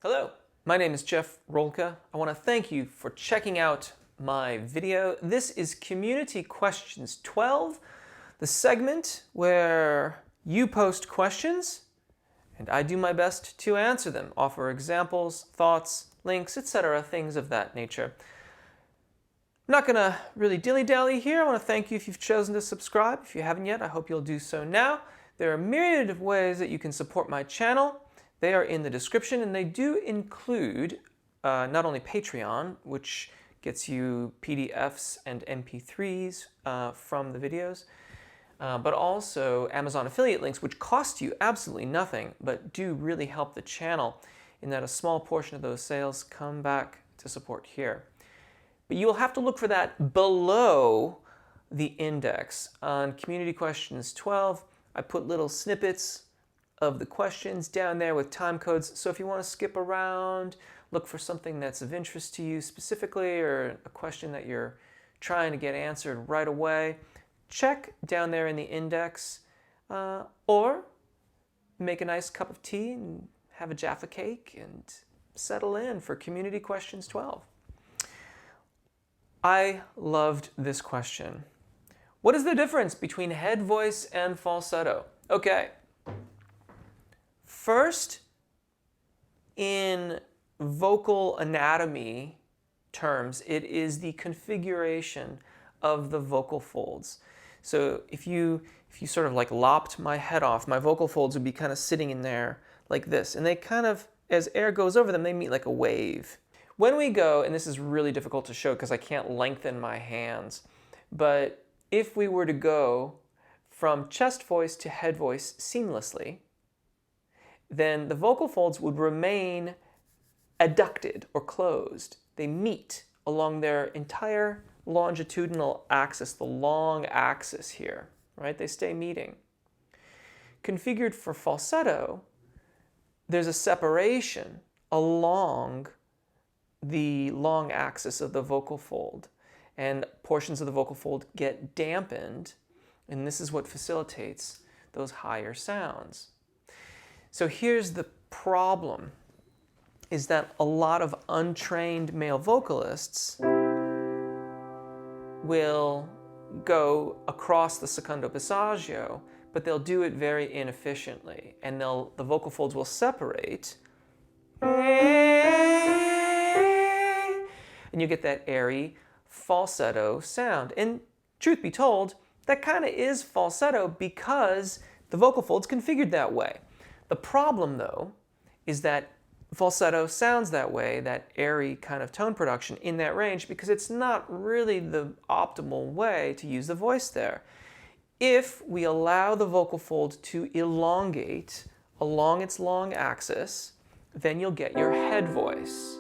Hello, my name is Jeff Rolka. I want to thank you for checking out my video. This is Community Questions 12, the segment where you post questions and I do my best to answer them, offer examples, thoughts, links, etc., things of that nature. I'm not going to really dilly-dally here. I want to thank you if you've chosen to subscribe. If you haven't yet, I hope you'll do so now. There are a myriad of ways that you can support my channel. They are in the description, and they do include not only Patreon, which gets you PDFs and MP3s from the videos, but also Amazon affiliate links, which cost you absolutely nothing, but do really help the channel in that a small portion of those sales come back to support here. But you will have to look for that below the index. On Community Questions 12, I put little snippets of the questions down there with time codes. So if you want to skip around, look for something that's of interest to you specifically, or a question that you're trying to get answered right away, check down there in the index, or make a nice cup of tea and have a Jaffa cake and settle in for Community Questions 12. I loved this question. What is the difference between head voice and falsetto? Okay. First, in vocal anatomy terms, it is the configuration of the vocal folds. So if you sort of like lopped my head off, my vocal folds would be kind of sitting in there like this. And they kind of, as air goes over them, they meet like a wave. When we go, and this is really difficult to show because I can't lengthen my hands, but if we were to go from chest voice to head voice seamlessly, then the vocal folds would remain adducted or closed. They meet along their entire longitudinal axis, the long axis here, right? They stay meeting. Configured for falsetto, there's a separation along the long axis of the vocal fold, and portions of the vocal fold get dampened, and this is what facilitates those higher sounds. So here's the problem, is that a lot of untrained male vocalists will go across the secondo passaggio, but they'll do it very inefficiently, and the vocal folds will separate, and you get that airy falsetto sound. And truth be told, that kind of is falsetto because the vocal fold's configured that way. The problem, though, is that falsetto sounds that way, that airy kind of tone production in that range, because it's not really the optimal way to use the voice there. If we allow the vocal fold to elongate along its long axis, then you'll get your head voice.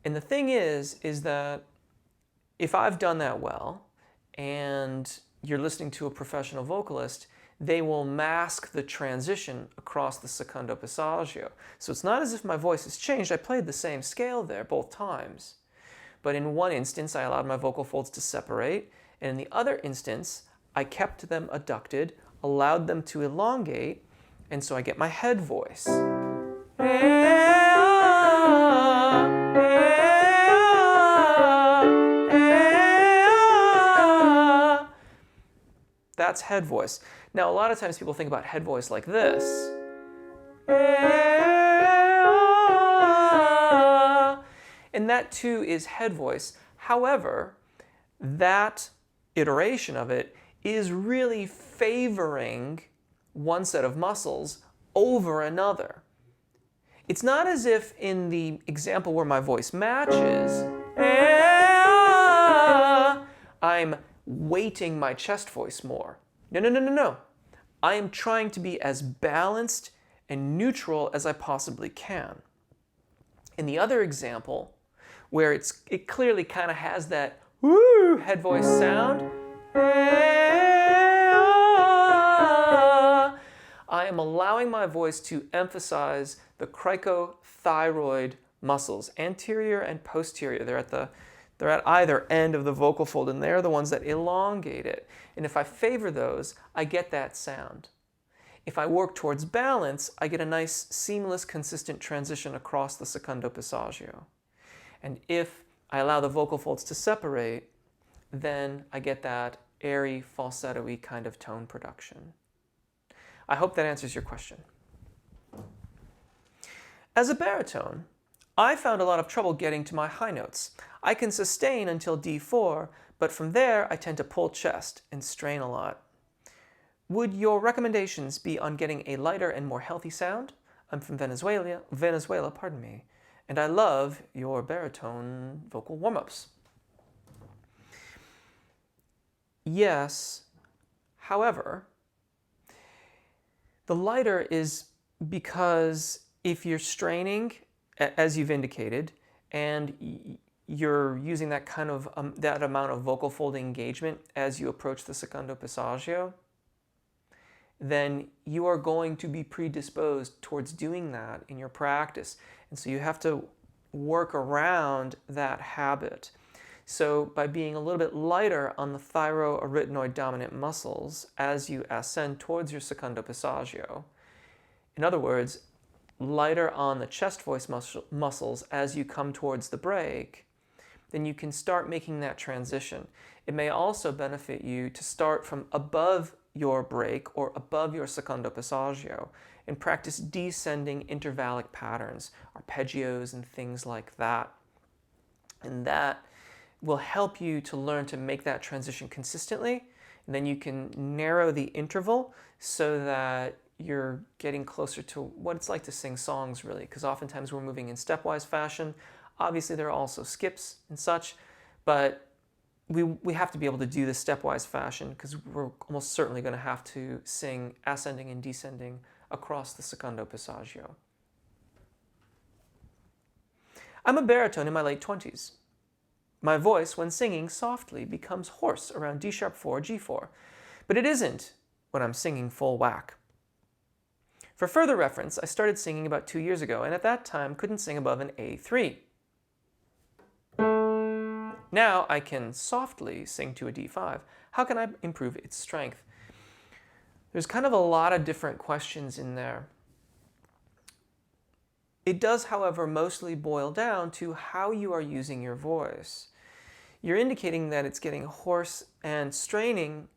And the thing is that if I've done that well, and you're listening to a professional vocalist, they will mask the transition across the secondo passaggio. So it's not as if my voice has changed. I played the same scale there both times. But in one instance, I allowed my vocal folds to separate, and in the other instance, I kept them adducted, allowed them to elongate, and so I get my head voice. That's head voice. Now, a lot of times people think about head voice like this. And that too is head voice. However, that iteration of it is really favoring one set of muscles over another. It's not as if in the example where my voice matches, I'm weighting my chest voice more. No. I am trying to be as balanced and neutral as I possibly can. In the other example, where it clearly kind of has that woo head voice sound, I am allowing my voice to emphasize the cricothyroid muscles, anterior and posterior. They're at the They're at either end of the vocal fold, and they're the ones that elongate it. And if I favor those, I get that sound. If I work towards balance, I get a nice, seamless, consistent transition across the secondo passaggio. And if I allow the vocal folds to separate, then I get that airy, falsetto-y kind of tone production. I hope that answers your question. As a baritone, I found a lot of trouble getting to my high notes. I can sustain until D4, but from there I tend to pull chest and strain a lot. Would your recommendations be on getting a lighter and more healthy sound? I'm from Venezuela, and I love your baritone vocal warm-ups. Yes, however, the lighter is because if you're straining, as you've indicated, and you're using that kind of that amount of vocal fold engagement as you approach the secondo passaggio, then you are going to be predisposed towards doing that in your practice. And so you have to work around that habit. So by being a little bit lighter on the thyroarytenoid dominant muscles as you ascend towards your secondo passaggio, in other words, lighter on the chest voice muscles as you come towards the break, then you can start making that transition. It may also benefit you to start from above your break or above your secondo passaggio and practice descending intervallic patterns, arpeggios and things like that. And that will help you to learn to make that transition consistently. And then you can narrow the interval so that you're getting closer to what it's like to sing songs, really, because oftentimes we're moving in stepwise fashion. Obviously, there are also skips and such, but we have to be able to do this stepwise fashion because we're almost certainly going to have to sing ascending and descending across the secondo passaggio. I'm a baritone in my late 20s. My voice, when singing softly, becomes hoarse around D sharp 4, G4, but it isn't when I'm singing full whack. For further reference, I started singing about 2 years ago, and at that time couldn't sing above an A3. Now I can softly sing to a D5. How can I improve its strength? There's kind of a lot of different questions in there. It does, however, mostly boil down to how you are using your voice. You're indicating that it's getting hoarse and straining,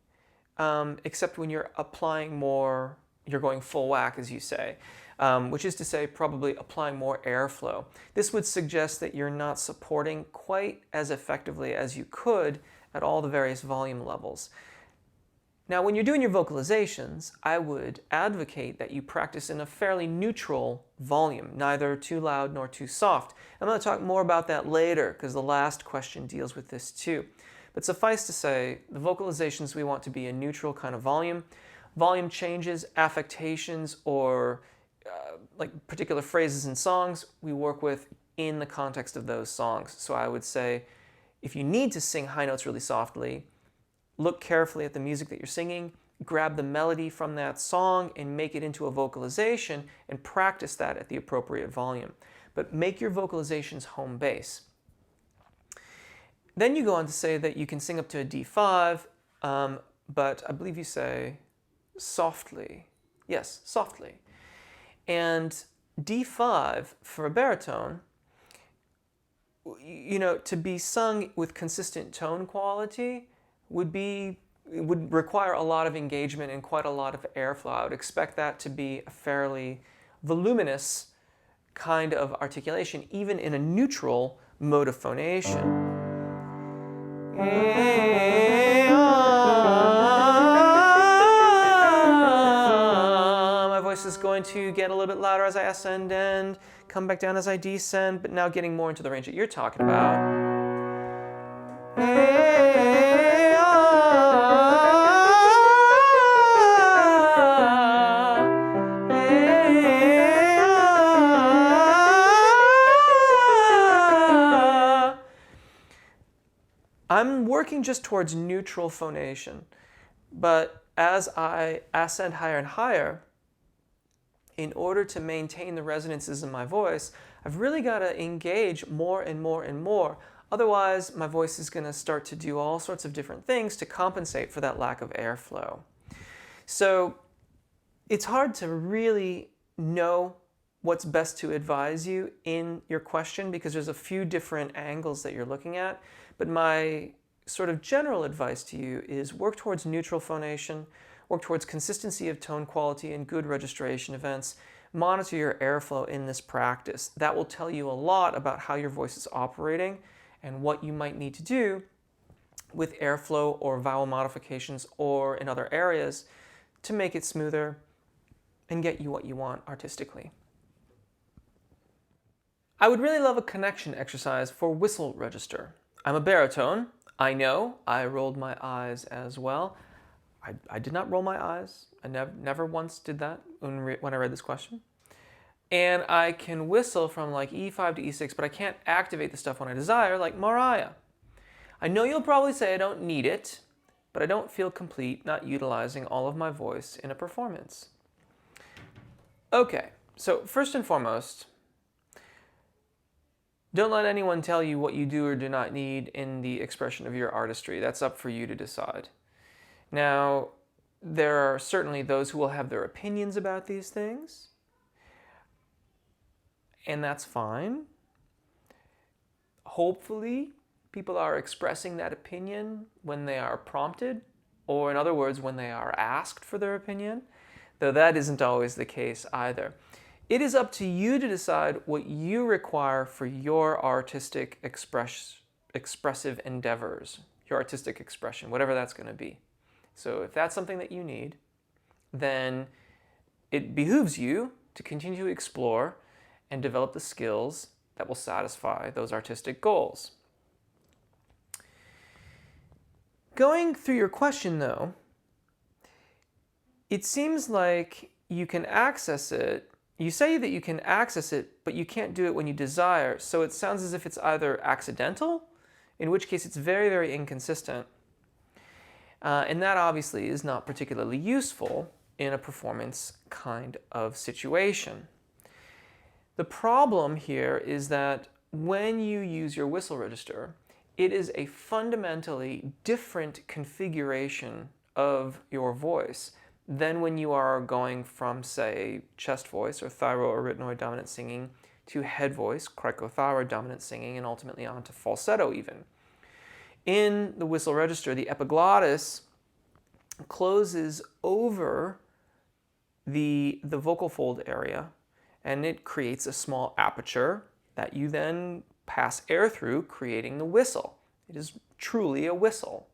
except when you're applying more, you're going full whack, as you say, which is to say probably applying more airflow. This would suggest that you're not supporting quite as effectively as you could at all the various volume levels. Now, when you're doing your vocalizations, I would advocate that you practice in a fairly neutral volume, neither too loud nor too soft. I'm going to talk more about that later because the last question deals with this too. But suffice to say, the vocalizations we want to be a neutral kind of volume. Volume changes, affectations, or like particular phrases in songs we work with in the context of those songs. So I would say if you need to sing high notes really softly, look carefully at the music that you're singing, grab the melody from that song and make it into a vocalization and practice that at the appropriate volume. But make your vocalizations home base. Then you go on to say that you can sing up to a D5, but I believe you say softly. Yes, softly. And D5 for a baritone, you know, to be sung with consistent tone quality would require a lot of engagement and quite a lot of airflow. I would expect that to be a fairly voluminous kind of articulation, even in a neutral mode of phonation. My voice is going to get a little bit louder as I ascend and come back down as I descend, but now getting more into the range that you're talking about. I'm working just towards neutral phonation, but as I ascend higher and higher, in order to maintain the resonances in my voice, I've really got to engage more and more and more Otherwise, my voice is going to start to do all sorts of different things to compensate for that lack of airflow. So it's hard to really know what's best to advise you in your question because there's a few different angles that you're looking at. But my sort of general advice to you is work towards neutral phonation, work towards consistency of tone quality and good registration events. Monitor your airflow in this practice. That will tell you a lot about how your voice is operating and what you might need to do with airflow or vowel modifications or in other areas to make it smoother and get you what you want artistically. I would really love a connection exercise for whistle register. I'm a baritone. I know, I rolled my eyes as well. I did not roll my eyes. I never once did that when I read this question. And I can whistle from like E5 to E6, but I can't activate the stuff when I desire, like Mariah. I know you'll probably say I don't need it, but I don't feel complete not utilizing all of my voice in a performance. Okay, so first and foremost, don't let anyone tell you what you do or do not need in the expression of your artistry. That's up for you to decide. Now, there are certainly those who will have their opinions about these things, and that's fine. Hopefully, people are expressing that opinion when they are prompted, or in other words, when they are asked for their opinion, though that isn't always the case either. It is up to you to decide what you require for your artistic expressive endeavors, your artistic expression, whatever that's going to be. So if that's something that you need, then it behooves you to continue to explore and develop the skills that will satisfy those artistic goals. Going through your question, though, it seems like you can access it. You say that you can access it, but you can't do it when you desire. So it sounds as if it's either accidental, in which case it's very, very inconsistent. And that obviously is not particularly useful in a performance kind of situation. The problem here is that when you use your whistle register, it is a fundamentally different configuration of your voice than when you are going from, say, chest voice or thyroarytenoid dominant singing to head voice, cricothyroid dominant singing, and ultimately on to falsetto even. In the whistle register, the epiglottis closes over the vocal fold area, and it creates a small aperture that you then pass air through, creating the whistle. It is truly a whistle.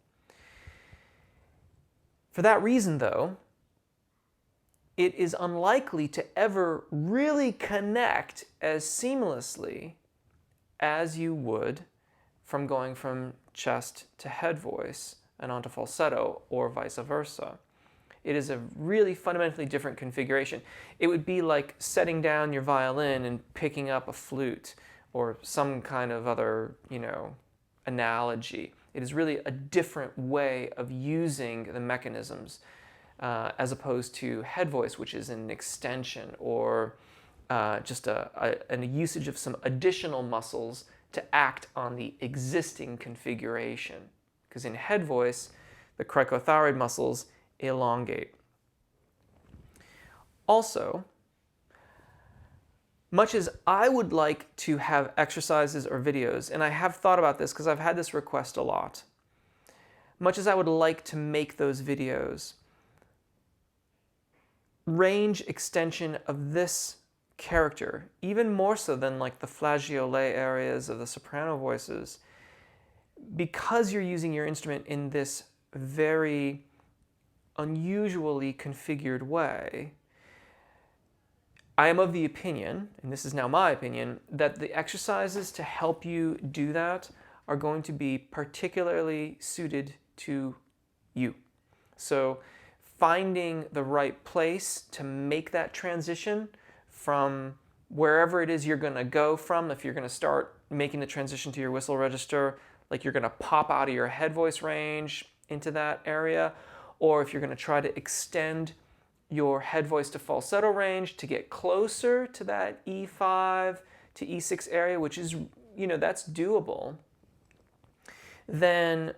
For that reason, though, it is unlikely to ever really connect as seamlessly as you would from going from chest to head voice and onto falsetto, or vice versa. It is a really fundamentally different configuration. It would be like setting down your violin and picking up a flute or some kind of other, analogy. It is really a different way of using the mechanisms as opposed to head voice, which is an extension or just a usage of some additional muscles to act on the existing configuration. Because in head voice, the cricothyroid muscles elongate. Also, much as I would like to have exercises or videos, and I have thought about this because I've had this request a lot, much as I would like to make those videos, range extension of this character, even more so than like the flageolet areas of the soprano voices, because you're using your instrument in this very unusually configured way, I am of the opinion, and this is now my opinion, that the exercises to help you do that are going to be particularly suited to you. So finding the right place to make that transition from wherever it is you're going to go from, if you're going to start making the transition to your whistle register, like you're going to pop out of your head voice range into that area, or if you're going to try to extend your head voice to falsetto range to get closer to that E5 to E6 area, which is, that's doable. then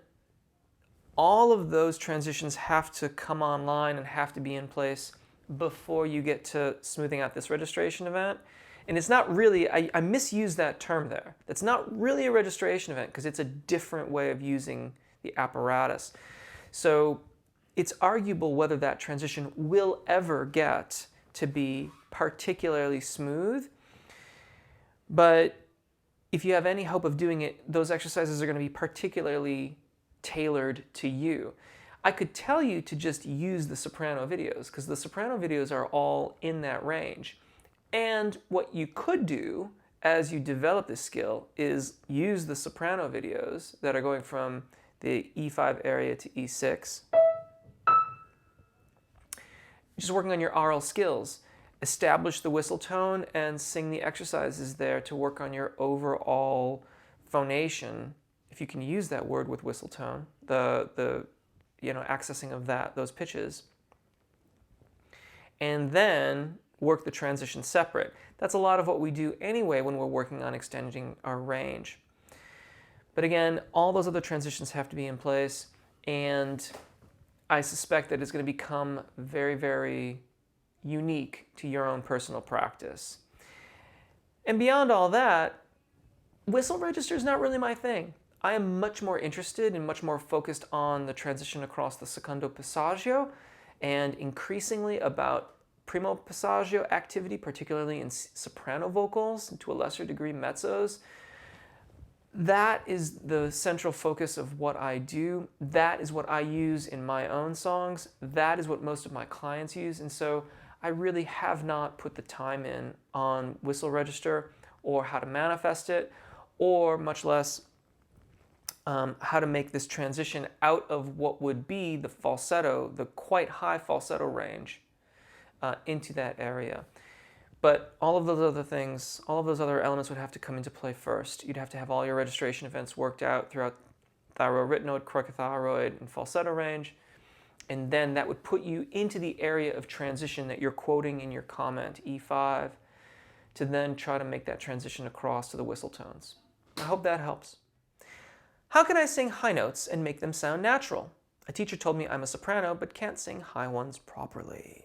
all of those transitions have to come online and have to be in place before you get to smoothing out this registration event. And it's not really, I misused that term there. That's not really a registration event because it's a different way of using the apparatus. So it's arguable whether that transition will ever get to be particularly smooth. But if you have any hope of doing it, those exercises are going to be particularly tailored to you. I could tell you to just use the soprano videos because the soprano videos are all in that range. And what you could do as you develop this skill is use the soprano videos that are going from the E5 area to E6. Just working on your aural skills. Establish the whistle tone and sing the exercises there to work on your overall phonation, if you can use that word with whistle tone, the accessing of those pitches. And then work the transition separate. That's a lot of what we do anyway when we're working on extending our range. But again, all those other transitions have to be in place, and I suspect that it's going to become very, very unique to your own personal practice. And beyond all that, whistle register is not really my thing. I am much more interested and much more focused on the transition across the secondo passaggio and increasingly about primo passaggio activity, particularly in soprano vocals and to a lesser degree mezzos. That is the central focus of what I do. That is what I use in my own songs. That is what most of my clients use. And so I really have not put the time in on whistle register or how to manifest it, or much less how to make this transition out of what would be the falsetto, the quite high falsetto range, into that area. But all of those other things, all of those other elements would have to come into play first. You'd have to have all your registration events worked out throughout thyroarytenoid, cricothyroid, and falsetto range. And then that would put you into the area of transition that you're quoting in your comment, E5, to then try to make that transition across to the whistle tones. I hope that helps. How can I sing high notes and make them sound natural? A teacher told me I'm a soprano but can't sing high ones properly.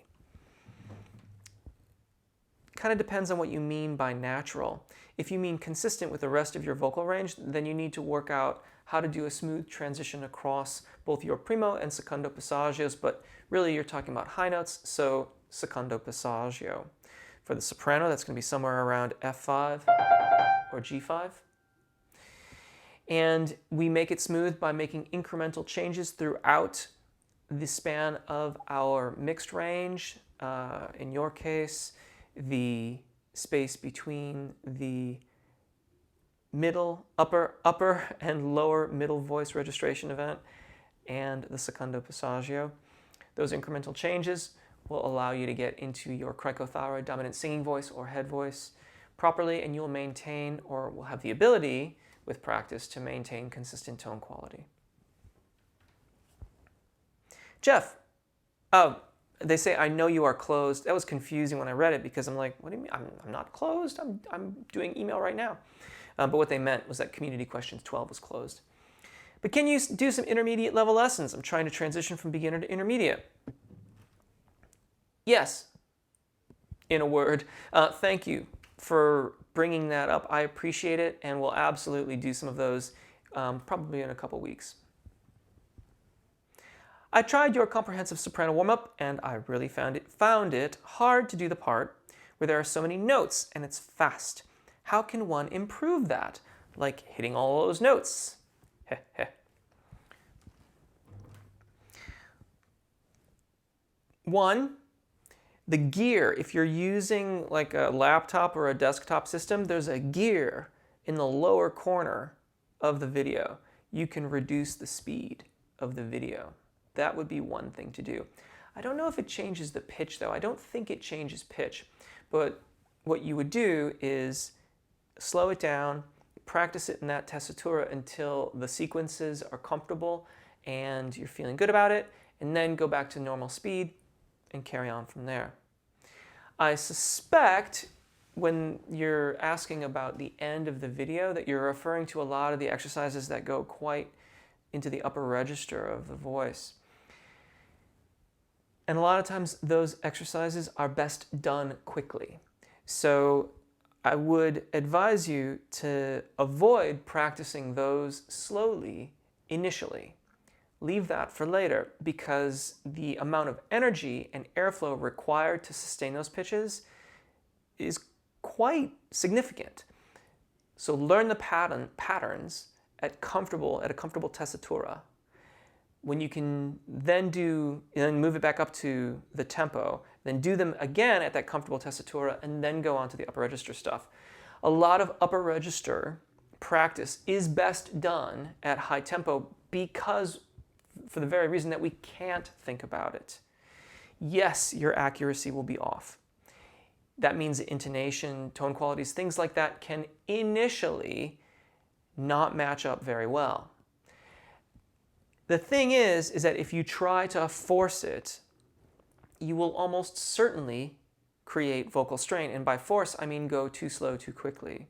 Kind of depends on what you mean by natural. If you mean consistent with the rest of your vocal range, then you need to work out how to do a smooth transition across both your primo and secondo passaggios, but really you're talking about high notes, so secondo passaggio. For the soprano, that's going to be somewhere around F5 or G5. And we make it smooth by making incremental changes throughout the span of our mixed range. In your case, the space between the middle, upper and lower middle voice registration event and the secondo passaggio. Those incremental changes will allow you to get into your cricothyroid dominant singing voice or head voice properly, and you'll maintain, or will have the ability with practice to maintain consistent tone quality. Jeff, they say, I know you are closed. That was confusing when I read it because I'm like, what do you mean? I'm not closed. I'm doing email right now. But what they meant was that Community Questions 12 was closed. But can you do some intermediate level lessons? I'm trying to transition from beginner to intermediate. Yes, in a word. Thank you for bringing that up. I appreciate it, and we'll absolutely do some of those probably in a couple weeks. I tried your comprehensive soprano warm-up, and I really found it hard to do the part where there are so many notes and it's fast. How can one improve that? Like hitting all those notes. Heh heh. One, the gear. If you're using like a laptop or a desktop system, there's a gear in the lower corner of the video. You can reduce the speed of the video. That would be one thing to do. I don't know if it changes the pitch though. I don't think it changes pitch. But what you would do is slow it down, practice it in that tessitura until the sequences are comfortable and you're feeling good about it, and then go back to normal speed and carry on from there. I suspect when you're asking about the end of the video that you're referring to a lot of the exercises that go quite into the upper register of the voice. And a lot of times those exercises are best done quickly. So I would advise you to avoid practicing those slowly initially. Leave that for later, because the amount of energy and airflow required to sustain those pitches is quite significant. So learn the patterns at a comfortable tessitura. When you can then move it back up to the tempo, then do them again at that comfortable tessitura, and then go on to the upper register stuff. A lot of upper register practice is best done at high tempo because, for the very reason that we can't think about it. Yes, your accuracy will be off. That means intonation, tone qualities, things like that can initially not match up very well. The thing is that if you try to force it, you will almost certainly create vocal strain. And by force, I mean go too slow, too quickly.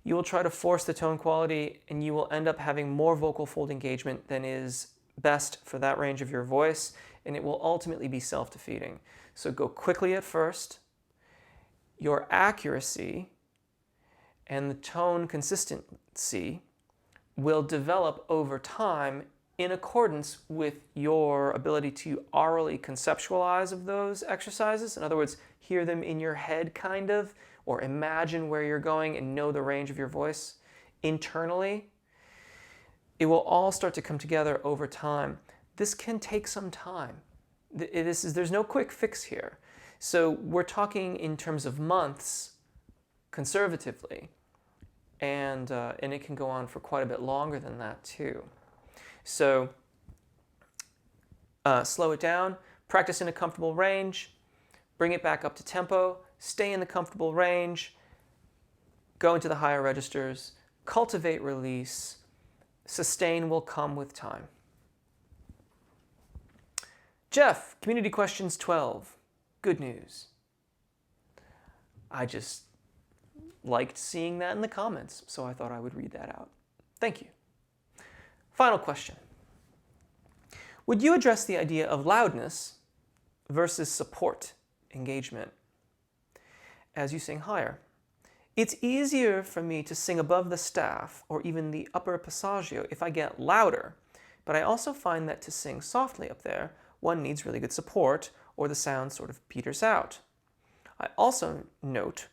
You will try to force the tone quality, and you will end up having more vocal fold engagement than is best for that range of your voice, and it will ultimately be self-defeating. So go quickly at first. Your accuracy and the tone consistency will develop over time in accordance with your ability to orally conceptualize of those exercises. In other words, hear them in your head kind of, or imagine where you're going and know the range of your voice internally. It will all start to come together over time. This can take some time. There's no quick fix here. So we're talking in terms of months, conservatively, and it can go on for quite a bit longer than that too. So slow it down, practice in a comfortable range, bring it back up to tempo, stay in the comfortable range, go into the higher registers, cultivate release, sustain will come with time. Jeff, Community Questions 12. Good news. I just liked seeing that in the comments, so I thought I would read that out. Thank you. Final question. Would you address the idea of loudness versus support engagement as you sing higher? It's easier for me to sing above the staff or even the upper passaggio if I get louder, but I also find that to sing softly up there, one needs really good support or the sound sort of peters out. I also note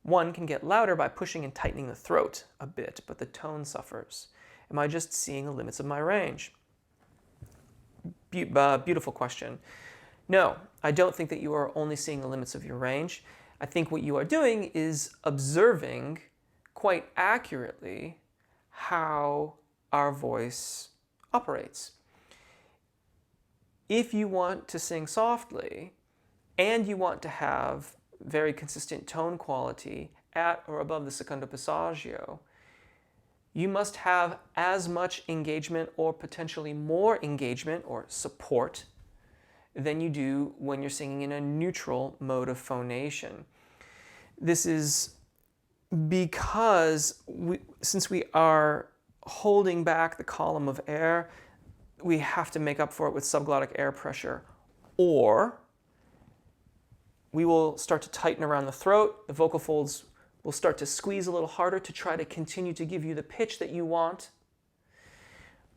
one can get louder by pushing and tightening the throat a bit, but the tone suffers. Am I just seeing the limits of my range? Beautiful question. No, I don't think that you are only seeing the limits of your range. I think what you are doing is observing quite accurately how our voice operates. If you want to sing softly and you want to have very consistent tone quality at or above the secondo passaggio, you must have as much engagement or potentially more engagement or support than you do when you're singing in a neutral mode of phonation. This is because since we are holding back the column of air, we have to make up for it with subglottic air pressure, or we will start to tighten around the throat. The vocal folds will start to squeeze a little harder to try to continue to give you the pitch that you want.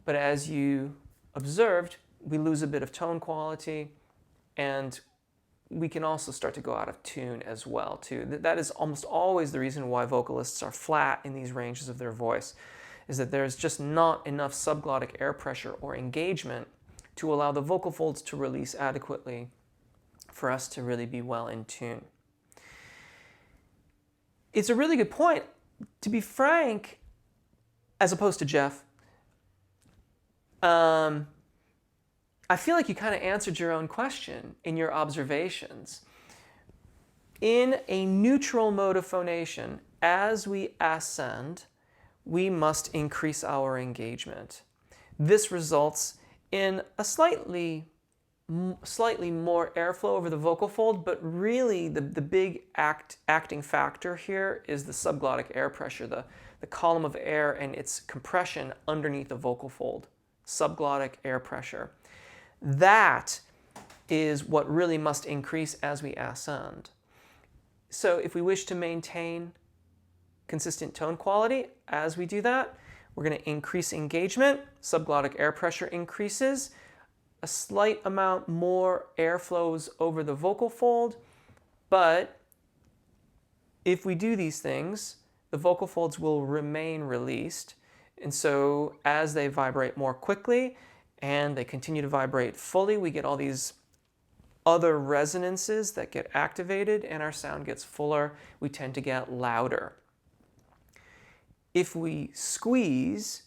But as you observed, we lose a bit of tone quality, and we can also start to go out of tune as well too. That is almost always the reason why vocalists are flat in these ranges of their voice, is that there's just not enough subglottic air pressure or engagement to allow the vocal folds to release adequately for us to really be well in tune. It's a really good point. To be frank, as opposed to Jeff, I feel like you kind of answered your own question in your observations. In a neutral mode of phonation, as we ascend, we must increase our engagement. This results in a slightly more airflow over the vocal fold, but really the big acting factor here is the subglottic air pressure, the column of air and its compression underneath the vocal fold, subglottic air pressure. That is what really must increase as we ascend. So if we wish to maintain consistent tone quality, as we do that, we're going to increase engagement, subglottic air pressure increases, a slight amount more air flows over the vocal fold, but if we do these things, the vocal folds will remain released, and so as they vibrate more quickly and they continue to vibrate fully, we get all these other resonances that get activated and our sound gets fuller. We tend to get louder. If we squeeze,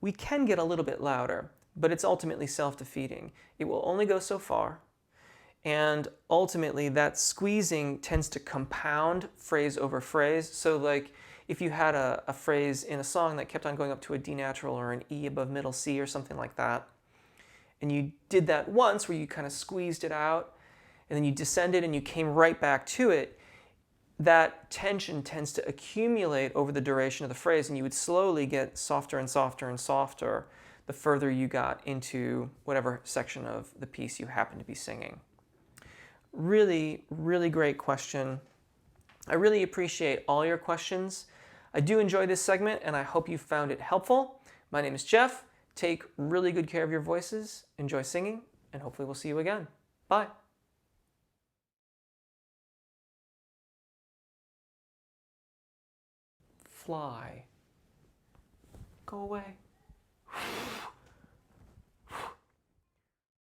we can get a little bit louder, but it's ultimately self-defeating. It will only go so far, and ultimately that squeezing tends to compound phrase over phrase. So like if you had a phrase in a song that kept on going up to a D natural or an E above middle C or something like that, and you did that once where you kind of squeezed it out, and then you descended and you came right back to it, that tension tends to accumulate over the duration of the phrase, and you would slowly get softer and softer and softer the further you got into whatever section of the piece you happen to be singing. Really, really great question. I really appreciate all your questions. I do enjoy this segment, and I hope you found it helpful. My name is Jeff. Take really good care of your voices, enjoy singing, and hopefully we'll see you again. Bye. Fly. Go away.